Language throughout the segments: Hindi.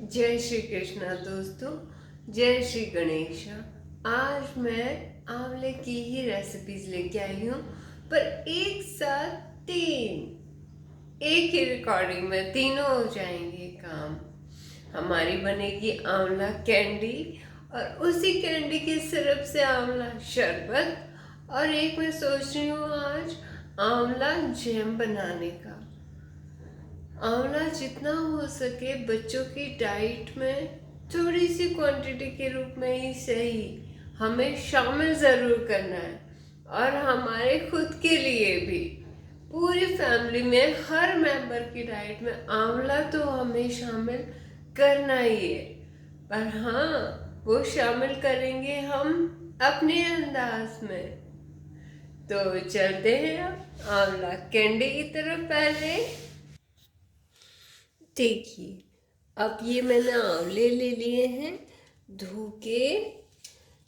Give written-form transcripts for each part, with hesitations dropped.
जय श्री कृष्णा दोस्तों, जय श्री गणेश। आज मैं आंवले की ही रेसिपीज लेके आई हूँ, पर एक साथ तीन, एक ही रिकॉर्डिंग में तीनों हो जाएंगे काम। हमारी बनेगी आंवला कैंडी, और उसी कैंडी के सिरप से आंवला शरबत, और एक मैं सोच रही हूँ आज आंवला जैम बनाने का। आंवला जितना हो सके बच्चों की डाइट में थोड़ी सी क्वांटिटी के रूप में ही सही हमें शामिल ज़रूर करना है, और हमारे खुद के लिए भी। पूरी फैमिली में हर मेंबर की डाइट में आंवला तो हमें शामिल करना ही है, पर हाँ, वो शामिल करेंगे हम अपने अंदाज में। तो चलते हैं अब आंवला कैंडी की तरफ। पहले देखिए, अब ये मैंने आंवले ले लिए हैं, धो के,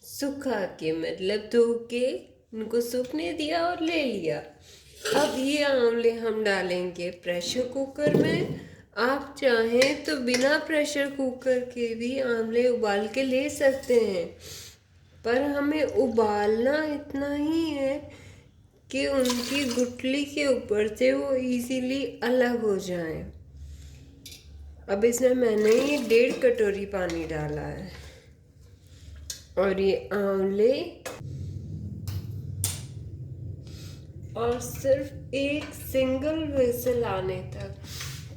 सुखा के, मतलब धो के उनको सूखने दिया और ले लिया। अब ये आंवले हम डालेंगे प्रेशर कुकर में। आप चाहें तो बिना प्रेशर कुकर के भी आंवले उबाल के ले सकते हैं, पर हमें उबालना इतना ही है कि उनकी गुठली के ऊपर से वो इजीली अलग हो जाएं। अब इसमें मैंने ये 1.5 कटोरी पानी डाला है, और ये आंवले, और सिर्फ एक सिंगल विसल आने तक,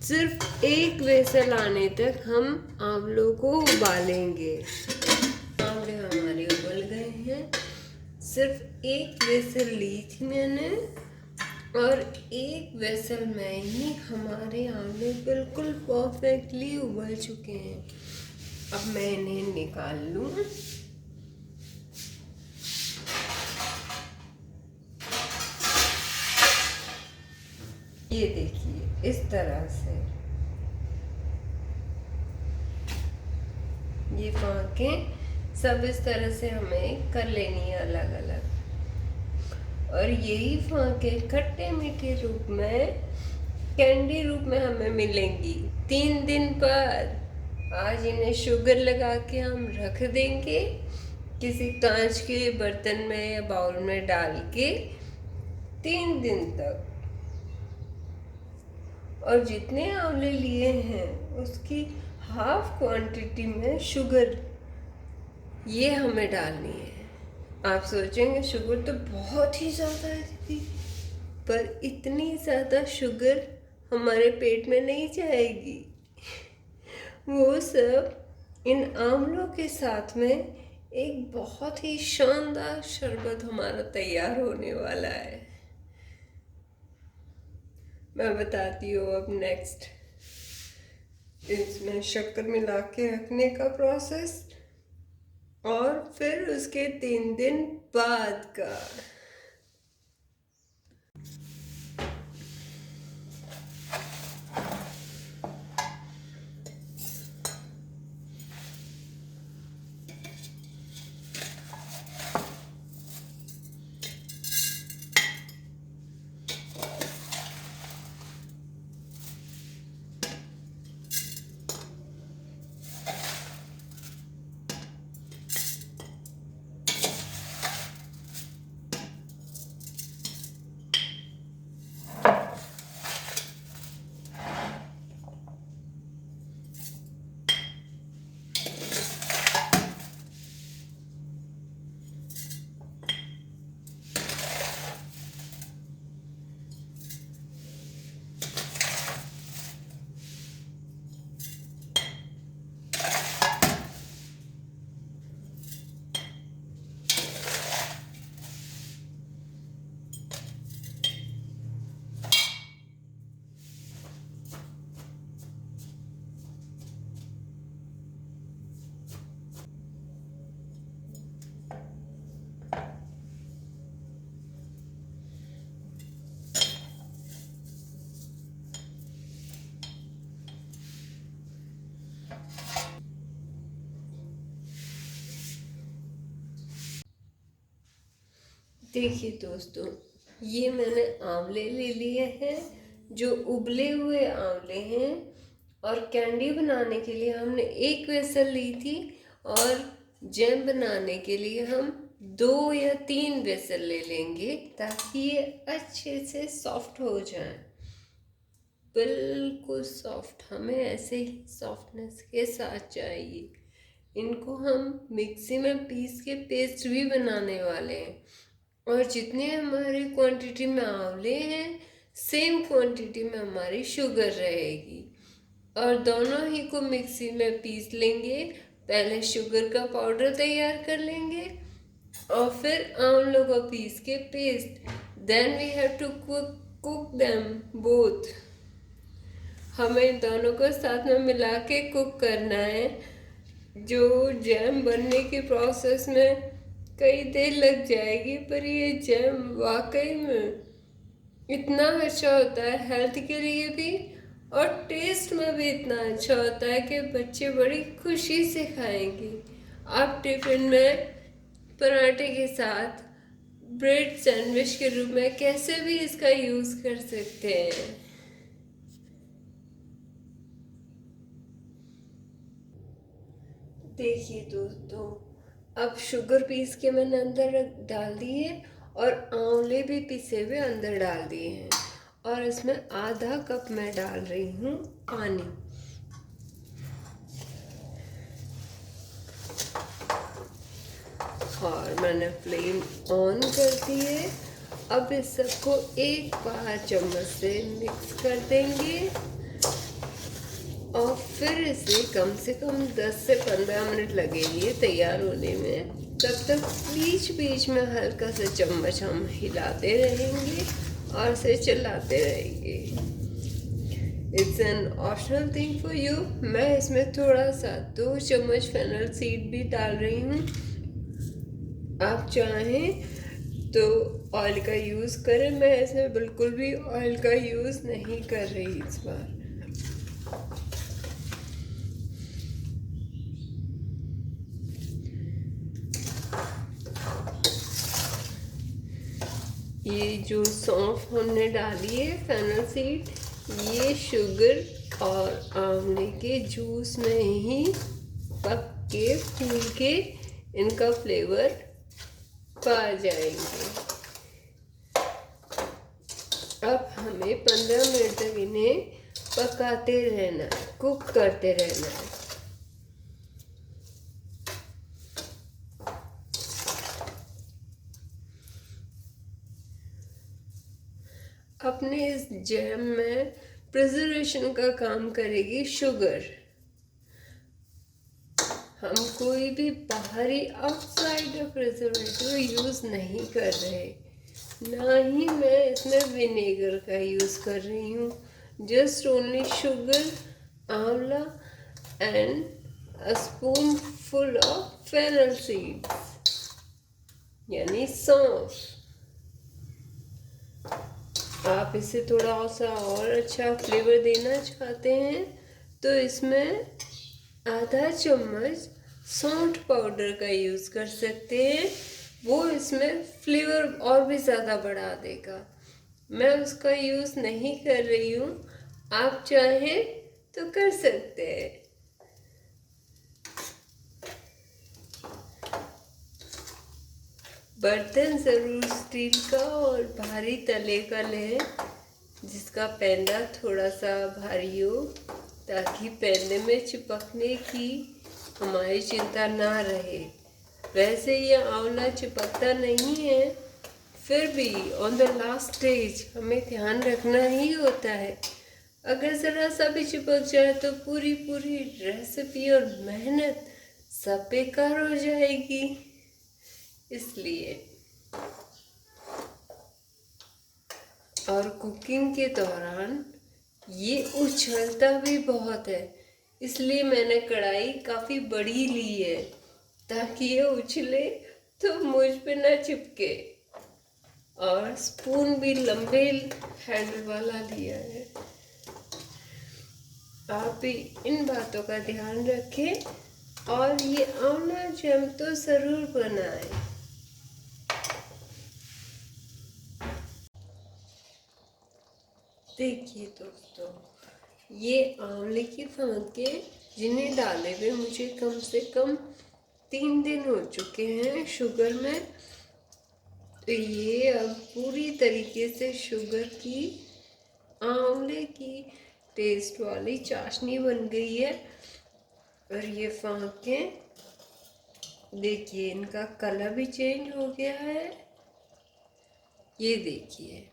सिर्फ एक विसल आने तक हम आंवलों को उबालेंगे। आंवले हमारे उबल गए हैं, सिर्फ एक विसल ली थी मैंने, और एक वेसल में ही हमारे आंवले बिल्कुल परफेक्टली उबल चुके हैं। अब मैं इन्हें निकाल लूं। ये देखिए, इस तरह से ये फाँकें सब इस तरह से हमें कर लेनी है अलग अलग, और यही फाँके खट्टे मीठे रूप में, कैंडी रूप में हमें मिलेंगी 3 दिन बाद। आज इन्हें शुगर लगा के हम रख देंगे किसी कांच के बर्तन में या बाउल में डाल के 3 दिन तक। और जितने आंवले लिए हैं उसकी हाफ क्वांटिटी में शुगर ये हमें डालनी है। आप सोचेंगे शुगर तो बहुत ही ज़्यादा है दीदी, पर इतनी ज़्यादा शुगर हमारे पेट में नहीं जाएगी। वो सब इन आंवलों के साथ में एक बहुत ही शानदार शरबत हमारा तैयार होने वाला है। मैं बताती हूँ अब नेक्स्ट इसमें शक्कर मिला के रखने का प्रोसेस, और फिर उसके 3 दिन बाद का। देखिए दोस्तों, ये मैंने आंवले ले लिए हैं, जो उबले हुए आंवले हैं, और कैंडी बनाने के लिए हमने एक वेसल ली थी, और जैम बनाने के लिए हम 2 या 3 वेसल ले लेंगे ताकि ये अच्छे से सॉफ्ट हो जाए, बिल्कुल सॉफ्ट। हमें ऐसे ही सॉफ्टनेस के साथ चाहिए। इनको हम मिक्सी में पीस के पेस्ट भी बनाने वाले हैं, और जितने हमारी क्वांटिटी में आंवले हैं सेम क्वांटिटी में हमारी शुगर रहेगी, और दोनों ही को मिक्सी में पीस लेंगे। पहले शुगर का पाउडर तैयार कर लेंगे और फिर आंवलों को पीस के paste. Then we have to cook them both. हमें दोनों को साथ में मिला के कुक करना है। जो जैम बनने की प्रोसेस में कई देर लग जाएगी, पर ये जैम वाकई में इतना अच्छा होता है हेल्थ के लिए भी, और टेस्ट में भी इतना अच्छा होता है कि बच्चे बड़ी खुशी से खाएंगे। आप टिफिन में पराठे के साथ, ब्रेड सैंडविच के रूप में कैसे भी इसका यूज़ कर सकते हैं। देखिए दोस्तों, अब शुगर पीस के मैंने अंदर डाल दिए, और आंवले भी पिसे हुए अंदर डाल दिए हैं, और इसमें आधा कप मैं डाल रही हूँ पानी। और मैंने फ्लेम ऑन कर दी है। अब इस सबको एक बार चम्मच से मिक्स कर देंगे, और फिर इसे कम से कम 10 से 15 मिनट लगेंगे तैयार होने में। तब तक बीच बीच में हल्का सा चम्मच हम हिलाते रहेंगे और इसे चलाते रहेंगे। It's an optional thing for you. मैं इसमें थोड़ा सा 2 चम्मच फेनल सीड भी डाल रही हूँ। आप चाहें तो ऑयल का यूज़ करें, मैं इसमें बिल्कुल भी ऑयल का यूज़ नहीं कर रही इस बार। ये जो सौंफ हमने डाली है फेनल सीड, ये शुगर और आंवले के जूस में ही पक के फूल के इनका फ्लेवर पा जाएंगे। अब हमें 15 मिनट तक इन्हें पकाते रहना है, कुक करते रहना है। अपने इस जैम में प्रिजर्वेशन का काम करेगी शुगर। हम कोई भी बाहरी आउटसाइड प्रिजर्वेटिव यूज़ नहीं कर रहे, ना ही मैं इसमें विनेगर का यूज़ कर रही हूँ। Just only sugar, amla and a spoon full of fennel seeds, यानी सौंफ। आप इसे थोड़ा सा और अच्छा फ्लेवर देना चाहते हैं तो इसमें आधा चम्मच सौंठ पाउडर का यूज़ कर सकते हैं। वो इसमें फ्लेवर और भी ज़्यादा बढ़ा देगा। मैं उसका यूज़ नहीं कर रही हूँ, आप चाहें तो कर सकते हैं। बर्तन ज़रूर स्टील का और भारी तले का लें, जिसका पैंदा थोड़ा सा भारी हो, ताकि पैंदे में चिपकने की हमारी चिंता ना रहे। वैसे ये आंवला चिपकता नहीं है, फिर भी ऑन द लास्ट स्टेज हमें ध्यान रखना ही होता है। अगर ज़रा सा भी चिपक जाए तो पूरी पूरी रेसिपी और मेहनत सब बेकार हो जाएगी। इसलिए और कुकिंग के दौरान ये उछलता भी बहुत है, इसलिए मैंने कढ़ाई काफ़ी बड़ी ली है ताकि ये उछले तो मुझ पे ना चिपके। और स्पून भी लंबे हैंडल वाला लिया है। आप भी इन बातों का ध्यान रखें और ये आंवला जैम तो ज़रूर बनाएं। देखिए दोस्तों, ये आंवले की फांके जिन्हें डाले हुए मुझे कम से कम 3 दिन हो चुके हैं शुगर में। तो ये अब पूरी तरीके से शुगर की, आंवले की टेस्ट वाली चाशनी बन गई है। और ये फांके देखिए, इनका कलर भी चेंज हो गया है। ये देखिए,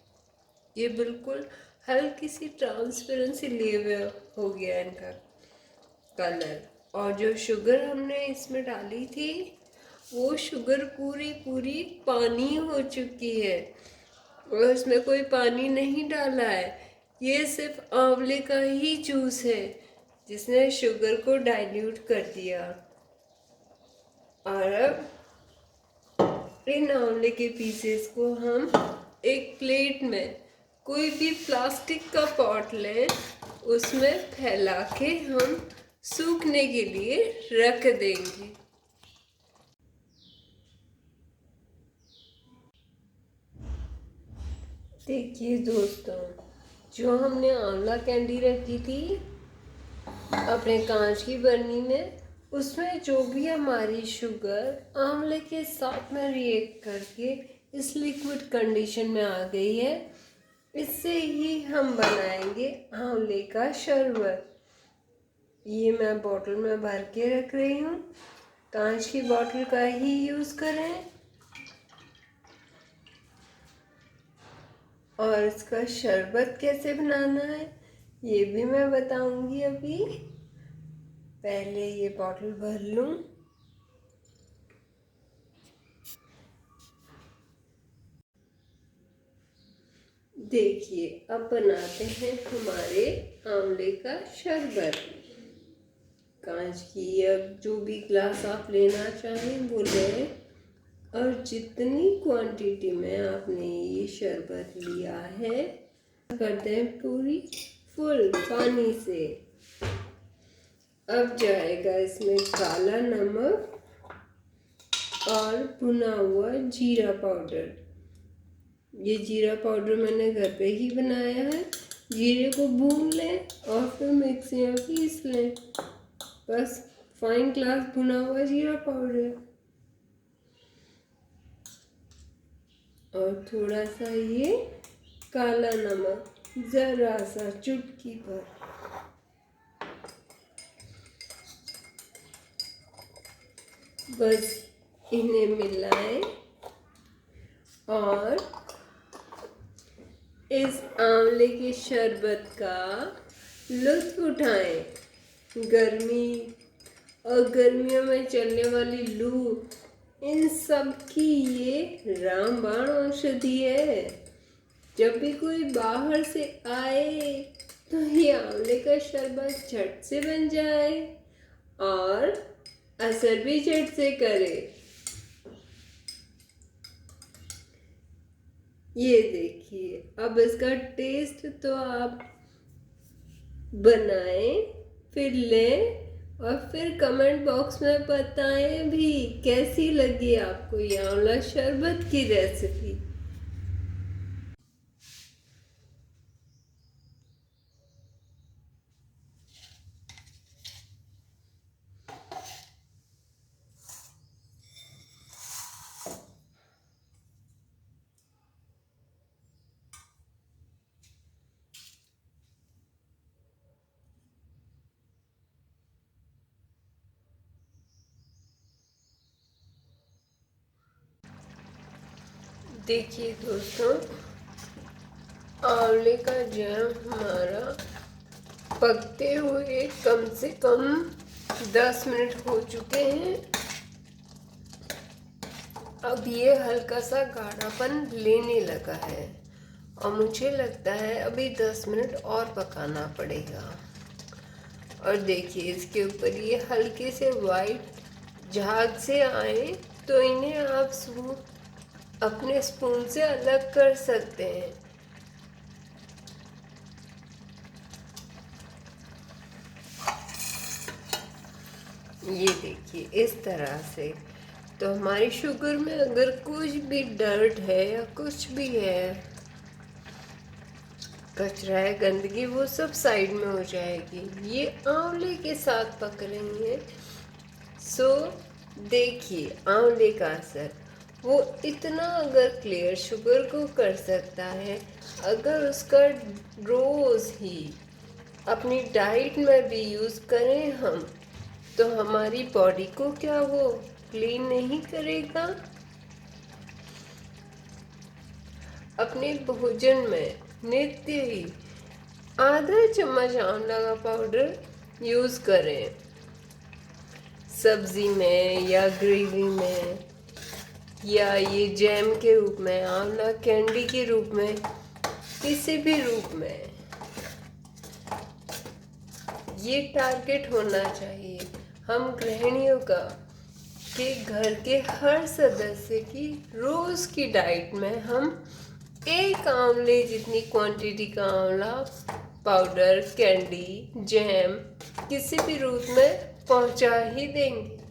ये बिल्कुल हल्की सी ट्रांसपेरेंसी लिए हुए हो गया इनका कलर। और जो शुगर हमने इसमें डाली थी वो शुगर पूरी पूरी पानी हो चुकी है, और इसमें कोई पानी नहीं डाला है। ये सिर्फ आंवले का ही जूस है जिसने शुगर को डाइल्यूट कर दिया। और अब इन आंवले के पीसेस को हम एक प्लेट में, कोई भी प्लास्टिक का पॉट लें, उसमें फैला के हम सूखने के लिए रख देंगे। देखिए दोस्तों, जो हमने आंवला कैंडी रखी थी अपने कांच की बर्नी में, उसमें जो भी हमारी शुगर आंवले के साथ में रिएक्ट करके इस लिक्विड कंडीशन में आ गई है, इससे ही हम बनाएंगे आंवले का शरबत। ये मैं बोतल में भर के रख रही हूँ। कांच की बोतल का ही यूज़ करें। और इसका शरबत कैसे बनाना है ये भी मैं बताऊंगी अभी। पहले ये बॉटल भर लूं। देखिए, अब बनाते हैं हमारे आंवले का शरबत। कांच की अब जो भी ग्लास आप लेना चाहें वो लें, और जितनी क्वांटिटी में आपने ये शरबत लिया है करते हैं पूरी फुल पानी से। अब जाएगा इसमें काला नमक और भुना हुआ जीरा पाउडर। ये जीरा पाउडर मैंने घर पे ही बनाया है। जीरे को भून लें और फिर मिक्सी में पीस लें। बस फाइन ग्लास भुना हुआ जीरा पाउडर और थोड़ा सा ये काला नमक, जरा सा चुटकी पर। बस इन्हें मिलाएं और इस आंवले के शरबत का लुत्फ उठाएं। गर्मी और गर्मियों में चलने वाली लू, इन सब की ये रामबाण औषधि है। जब भी कोई बाहर से आए तो ये आंवले का शरबत झट से बन जाए और असर भी झट से करे। ये देखिए, अब इसका टेस्ट तो आप बनाएं, फिर लें और फिर कमेंट बॉक्स में बताएं भी कैसी लगी आपको ये आंवला शरबत की रेसिपी। देखिए दोस्तों, आंवले का जैम हमारा पकते हुए कम से कम 10 मिनट हो चुके हैं। अब ये हल्का सा गाढ़ापन लेने लगा है और मुझे लगता है अभी 10 मिनट और पकाना पड़ेगा। और देखिए, इसके ऊपर ये हल्के से वाइट झाग से आए तो इन्हें आप अपने स्पून से अलग कर सकते हैं। ये देखिए, इस तरह से। तो हमारी शुगर में अगर कुछ भी डर्ट है या कुछ भी है कचरा है, गंदगी, वो सब साइड में हो जाएगी। ये आंवले के साथ पकड़ेंगे। सो देखिए आंवले का असर, वो इतना अगर क्लियर शुगर को कर सकता है, अगर उसका रोज़ ही अपनी डाइट में भी यूज़ करें हम, तो हमारी बॉडी को क्या वो क्लीन नहीं करेगा? अपने भोजन में नित्य ही आधा चम्मच आंवला का पाउडर यूज़ करें, सब्जी में या ग्रेवी में, या ये जैम के रूप में, आंवला कैंडी के रूप में, किसी भी रूप में। ये टारगेट होना चाहिए हम गृहिणियों का कि घर के हर सदस्य की रोज़ की डाइट में हम एक आंवले जितनी क्वांटिटी का आंवला पाउडर, कैंडी, जैम किसी भी रूप में पहुंचा ही देंगे।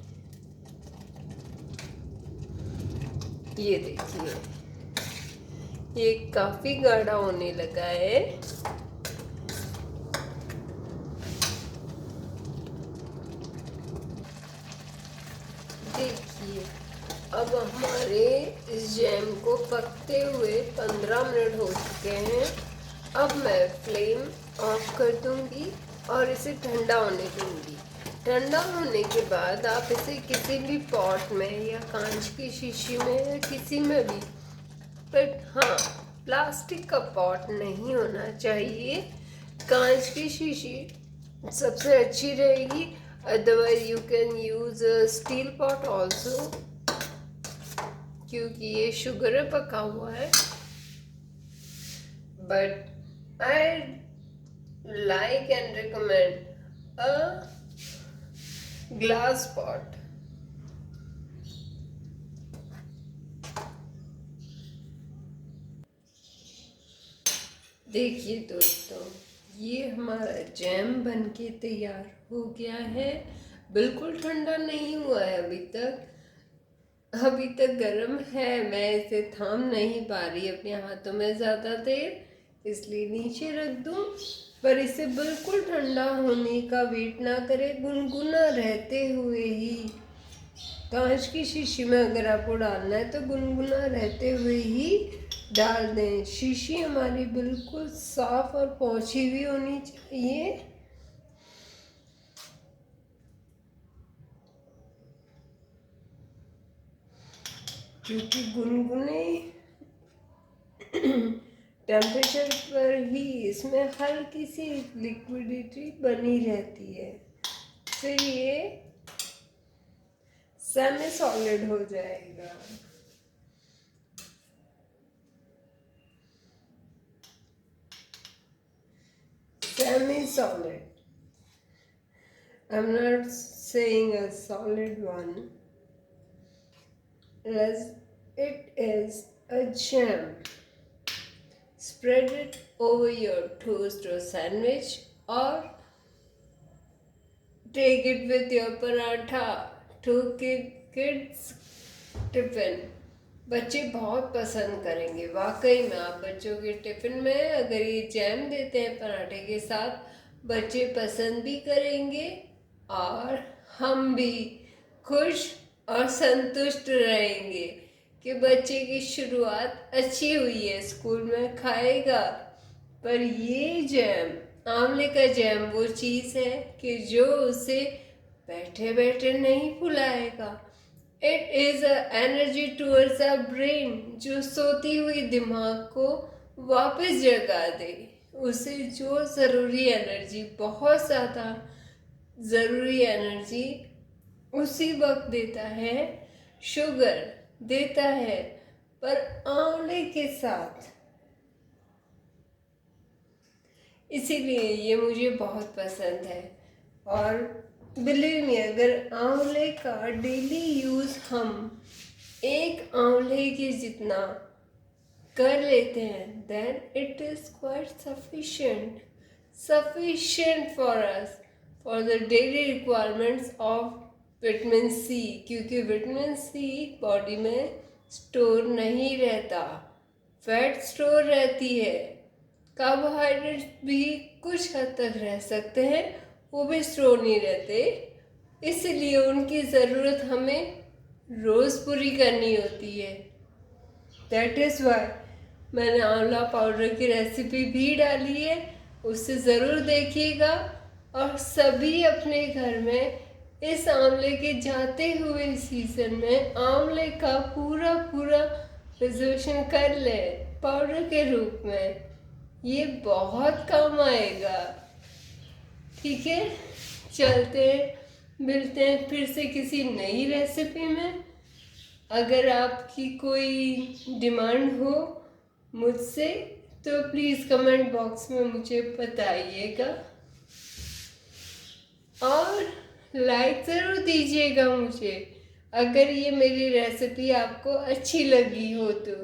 ये देखिए, ये काफी गाढ़ा होने लगा है। देखिए, अब हमारे इस जैम को पकते हुए 15 मिनट हो चुके हैं। अब मैं फ्लेम ऑफ कर दूंगी और इसे ठंडा होने दूंगी। ठंडा होने के बाद आप इसे किसी भी पॉट में या कांच की शीशी में या किसी में भी, बट हाँ, प्लास्टिक का पॉट नहीं होना चाहिए। कांच की शीशी सबसे अच्छी रहेगी, otherwise you can use steel pot also, क्योंकि ये शुगर में पका हुआ है। But I like and recommend a glass pot. देखिए दोस्तों, ये हमारा जैम बनके तैयार हो गया है। बिल्कुल ठंडा नहीं हुआ है अभी तक, अभी तक गर्म है। मैं इसे थाम नहीं पा रही अपने हाथों में ज़्यादा देर, इसलिए नीचे रख दूं। पर इसे बिल्कुल ठंडा होने का वेट ना करें, गुनगुना रहते हुए ही, कांच की शीशी में अगर आपको डालना है तो गुनगुना रहते हुए ही डाल दें। शीशी हमारी बिल्कुल साफ और पोंछी हुई होनी चाहिए। क्योंकि गुनगुने टेम्परेचर पर ही इसमें हल्की सी लिक्विडिटी बनी रहती है, फिर ये सेमी सॉलिड हो जाएगा। Semi solid. I'm not saying a solid one, as it is a jam. Spread it over your toast or sandwich, or take it with your paratha to kids tiffin. बच्चे बहुत पसंद करेंगे। वाकई में आप बच्चों के टिफिन में अगर ये जैम देते हैं पराठे के साथ, बच्चे पसंद भी करेंगे और हम भी खुश और संतुष्ट रहेंगे कि बच्चे की शुरुआत अच्छी हुई है, स्कूल में खाएगा। पर ये जैम, आंवले का जैम, वो चीज़ है कि जो उसे बैठे बैठे नहीं भुलाएगा। It is a energy towards a brain, जो सोती हुई दिमाग को वापस जगा दे। उसे जो ज़रूरी एनर्जी, बहुत ज़्यादा ज़रूरी एनर्जी उसी वक्त देता है, शुगर देता है। पर आंवले के साथ, इसीलिए ये मुझे बहुत पसंद है। और बिलीव मी, अगर आंवले का डेली यूज़ हम एक आंवले के जितना कर लेते हैं, then it is quite sufficient for us for the daily requirements of vitamin C. क्योंकि विटामिन सी बॉडी में स्टोर नहीं रहता, फैट स्टोर रहती है। कार्बोहाइड्रेट्स भी कुछ हद तक रह सकते हैं, वो भी स्टोर नहीं रहते, इसलिए उनकी ज़रूरत हमें रोज़ पूरी करनी होती है। दैट इज़ वाई मैंने आंवला पाउडर की रेसिपी भी डाली है, उससे ज़रूर देखिएगा। और सभी अपने घर में इस आंवले के जाते हुए सीज़न में आंवले का पूरा प्रिजर्वेशन कर ले पाउडर के रूप में, ये बहुत काम आएगा। ठीक है, चलते हैं, मिलते हैं फिर से किसी नई रेसिपी में। अगर आपकी कोई डिमांड हो मुझसे तो प्लीज़ कमेंट बॉक्स में मुझे बताइएगा, और लाइक ज़रूर दीजिएगा मुझे अगर ये मेरी रेसिपी आपको अच्छी लगी हो तो।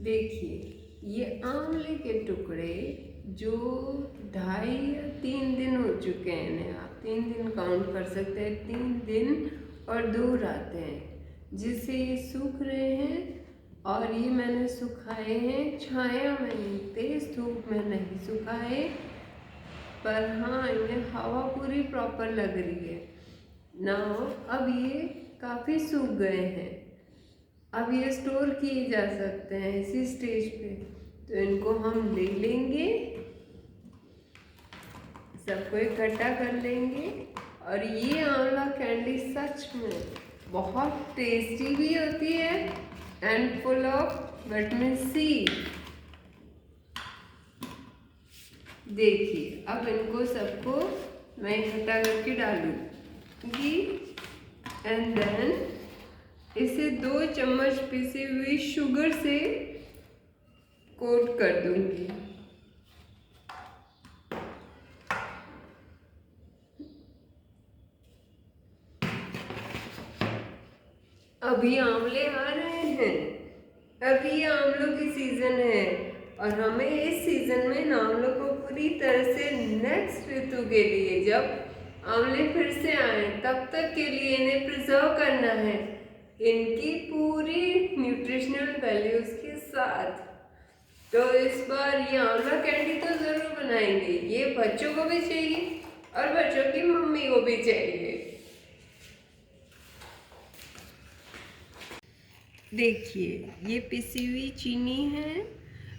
देखिए, ये आंवले के टुकड़े जो 2.5 या 3 दिन हो चुके हैं, आप 3 दिन काउंट कर सकते हैं, 3 दिन और 2 रातें जिससे ये सूख रहे हैं। और ये मैंने सुखाए हैं छाया में, तेज धूप में नहीं सुखाए, पर हाँ इन्हें हवा पूरी प्रॉपर लग रही है ना। अब ये काफ़ी सूख गए हैं, अब ये स्टोर किए जा सकते हैं इसी स्टेज पे। तो इनको हम ले लेंगे, सबको इकट्ठा कर लेंगे। और ये आंवला कैंडी सच में बहुत टेस्टी भी होती है and full of vitamin C. देखिए, अब इनको सबको मैं इकट्ठा करके डालूंगी एंड देन इसे 2 चम्मच पिसी हुई शुगर से कोट कर दूंगी। अभी आंवले आ रहे हैं, अभी आंवलों की सीजन है, और हमें इस सीजन में आंवलों को पूरी तरह से नेक्स्ट ऋतु के लिए, जब आंवले फिर से आए तब तक के लिए इन्हें प्रिजर्व करना है इनकी पूरी न्यूट्रिशनल वैल्यूज के साथ। तो इस बार ये आंवला कैंडी तो ज़रूर बनाएंगे, ये बच्चों को भी चाहिए और बच्चों की मम्मी को भी चाहिए। देखिए, ये पिसी हुई चीनी है,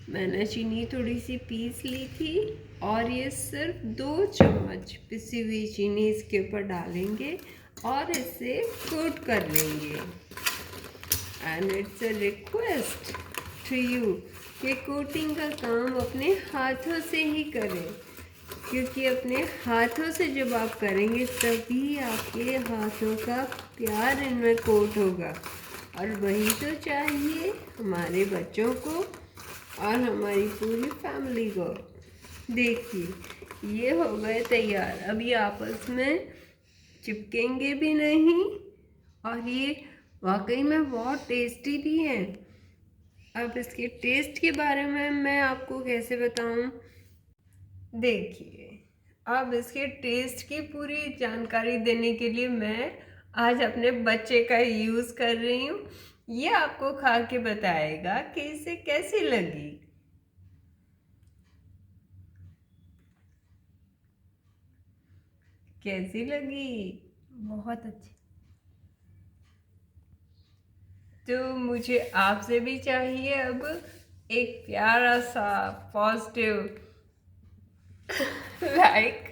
मैंने चीनी थोड़ी सी पीस ली थी, और ये सिर्फ 2 चम्मच पिसी हुई चीनी इसके ऊपर डालेंगे और इसे कोट कर लेंगे। And it's a request to you कि कोटिंग का काम अपने हाथों से ही करें, क्योंकि अपने हाथों से जब आप करेंगे तभी आपके हाथों का प्यार इनमें कोट होगा, और वही तो चाहिए हमारे बच्चों को और हमारी पूरी फैमिली को। देखिए, ये हो गए तैयार, अभी आपस में चिपकेंगे भी नहीं, और ये वाकई में बहुत टेस्टी भी हैं। अब इसके टेस्ट के बारे में मैं आपको कैसे बताऊं? देखिए, अब इसके टेस्ट की पूरी जानकारी देने के लिए मैं आज अपने बच्चे का यूज़ कर रही हूँ। ये आपको खा के बताएगा कि इसे कैसी लगी। कैसी लगी? बहुत अच्छी। तो मुझे आपसे भी चाहिए अब एक प्यारा सा पॉजिटिव लाइक,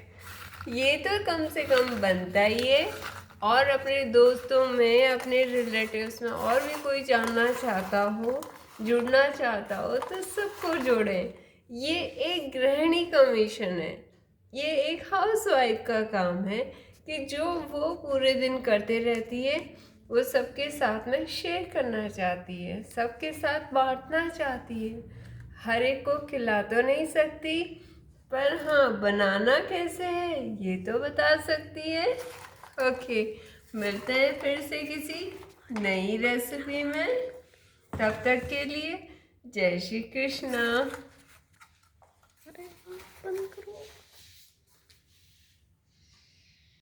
ये तो कम से कम बनता ही है। और अपने दोस्तों में, अपने रिलेटिव्स में और भी कोई जानना चाहता हो, जुड़ना चाहता हो, तो सबको जोड़ें। ये एक गृहिणी का मिशन है, ये एक हाउसवाइफ का काम है कि जो वो पूरे दिन करते रहती है वो सबके साथ में शेयर करना चाहती है, सबके साथ बांटना चाहती है। हर एक को खिला तो नहीं सकती, पर हाँ बनाना कैसे है ये तो बता सकती है। ओके, मिलते हैं फिर से किसी नई रेसिपी में, तब तक के लिए जय श्री कृष्णा।